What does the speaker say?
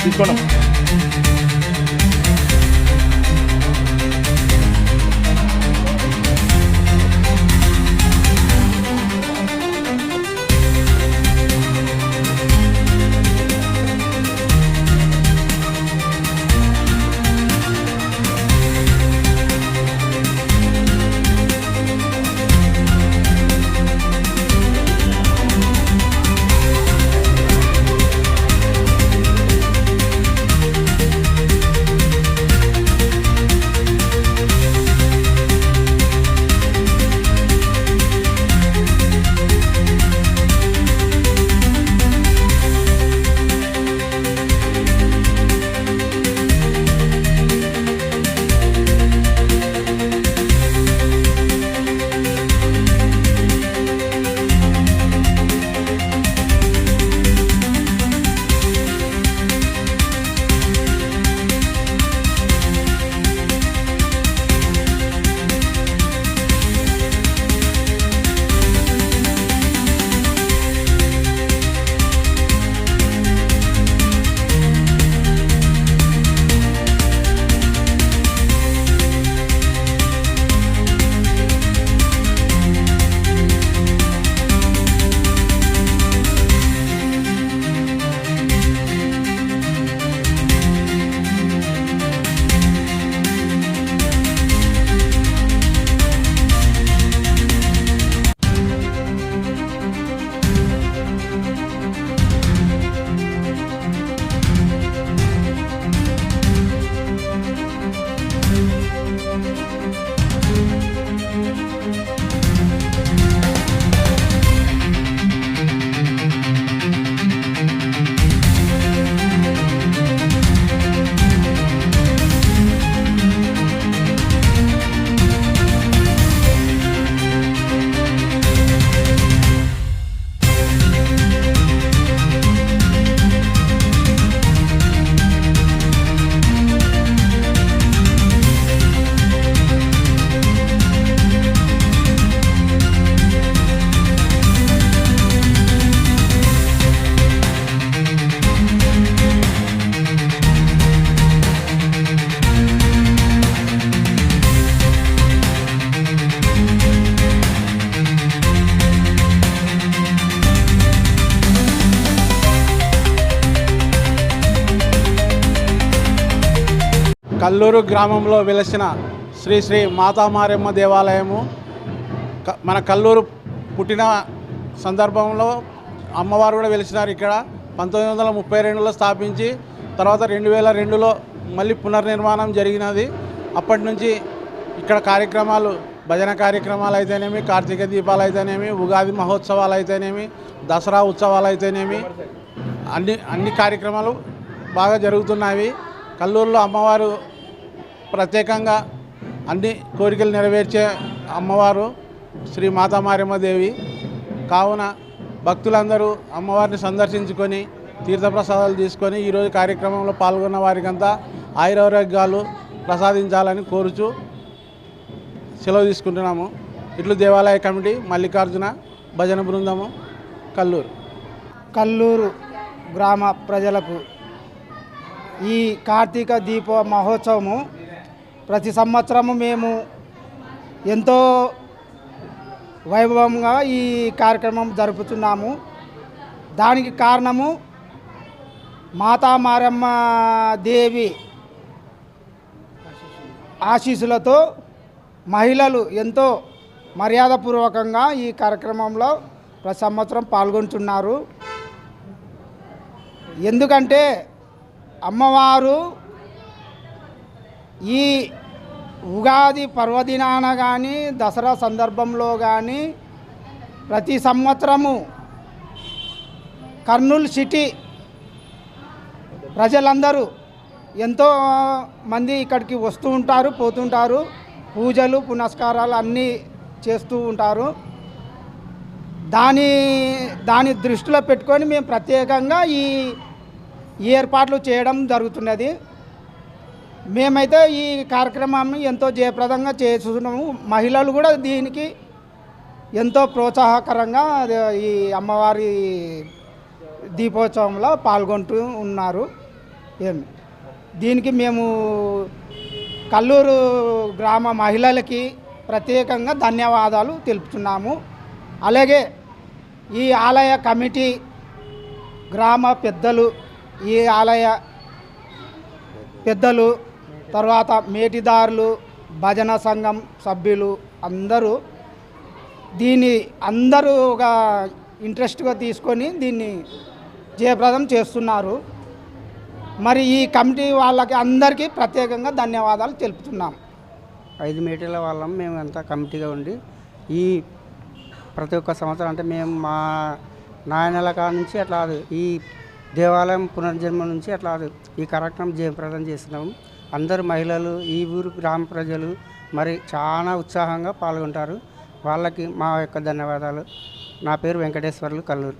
తీసుకోండి. కల్లూరు గ్రామంలో వెలసిన శ్రీ శ్రీ మాతామారెమ్మ దేవాలయము మన కల్లూరు పుట్టిన సందర్భంలో అమ్మవారు కూడా వెలిసినారు. ఇక్కడ 1932లో స్థాపించి తర్వాత 2002లో మళ్ళీ పునర్నిర్మాణం జరిగినది. అప్పటి నుంచి ఇక్కడ కార్యక్రమాలు, భజన కార్యక్రమాలు అయితేనేమి, కార్తీక దీపాలు అయితేనేమి, ఉగాది మహోత్సవాలు అయితేనేమి, దసరా ఉత్సవాలు అయితేనేమి, అన్ని కార్యక్రమాలు బాగా జరుగుతున్నాయి. కల్లూరులో అమ్మవారు ప్రత్యేకంగా అన్ని కోరికలు నెరవేర్చే అమ్మవారు శ్రీ మాతామారెమ్మ దేవి. కావున భక్తులందరూ అమ్మవారిని సందర్శించుకొని తీర్థప్రసాదాలు తీసుకొని ఈరోజు కార్యక్రమంలో పాల్గొన్న వారికంతా ఆయురారోగ్యాలు ప్రసాదించాలని కోరుచు సెలవు తీసుకుంటున్నాము. ఇట్లు దేవాలయ కమిటీ, మల్లికార్జున భజన బృందము, కల్లూరు. కల్లూరు గ్రామ ప్రజలకు ఈ కార్తీక దీప మహోత్సవము ప్రతి సంవత్సరము మేము ఎంతో వైభవంగా ఈ కార్యక్రమం జరుపుతున్నాము. దానికి కారణము మాతామారెమ్మ దేవి ఆశీస్సులతో మహిళలు ఎంతో మర్యాదపూర్వకంగా ఈ కార్యక్రమంలో ప్రతి సంవత్సరం పాల్గొంటున్నారు. ఎందుకంటే అమ్మవారు ఈ ఉగాది పర్వదినాన కానీ దసరా సందర్భంలో కానీ ప్రతి సంవత్సరము కర్నూలు సిటీ ప్రజలందరూ ఎంతో మంది ఇక్కడికి వస్తూ ఉంటారు, పోతుంటారు. పూజలు పునస్కారాలు అన్నీ చేస్తూ ఉంటారు. దాని దృష్టిలో పెట్టుకొని మేము ప్రత్యేకంగా ఈ ఏర్పాట్లు చేయడం జరుగుతున్నది. మేమైతే ఈ కార్యక్రమాన్ని ఎంతో జయప్రదంగా చేస్తున్నాము. మహిళలు కూడా దీనికి ఎంతో ప్రోత్సాహకరంగా ఈ అమ్మవారి దీపోత్సవంలో పాల్గొంటూ ఉన్నారు. ఏమి దీనికి మేము కల్లూరు గ్రామ మహిళలకి ప్రత్యేకంగా ధన్యవాదాలు తెలుపుతున్నాము. అలాగే ఈ ఆలయ కమిటీ, గ్రామ పెద్దలు, ఈ ఆలయ పెద్దలు, తర్వాత మేటిదారులు, భజన సంఘం సభ్యులు అందరూ ఒక ఇంట్రెస్ట్గా తీసుకొని దీన్ని జయప్రదం చేస్తున్నారు. మరి ఈ కమిటీ వాళ్ళకి అందరికీ ప్రత్యేకంగా ధన్యవాదాలు తెలుపుతున్నాం. 5 మీటర్ల వాళ్ళం మేము అంతా కమిటీగా ఉండి ఈ ప్రతి ఒక్క సంవత్సరం అంటే మేము మా నాయనల కాడ నుంచి అట్లా ఈ దేవాలయం పునర్జన్మ నుంచి అట్లా ఈ కార్యక్రమం జయప్రదం చేస్తున్నాము. అందరు మహిళలు, ఈ ఊరు గ్రామ ప్రజలు మరి చాలా ఉత్సాహంగా పాల్గొంటారు. వాళ్ళకి మా యొక్క ధన్యవాదాలు. నా పేరు వెంకటేశ్వర్లు, కల్లూరు.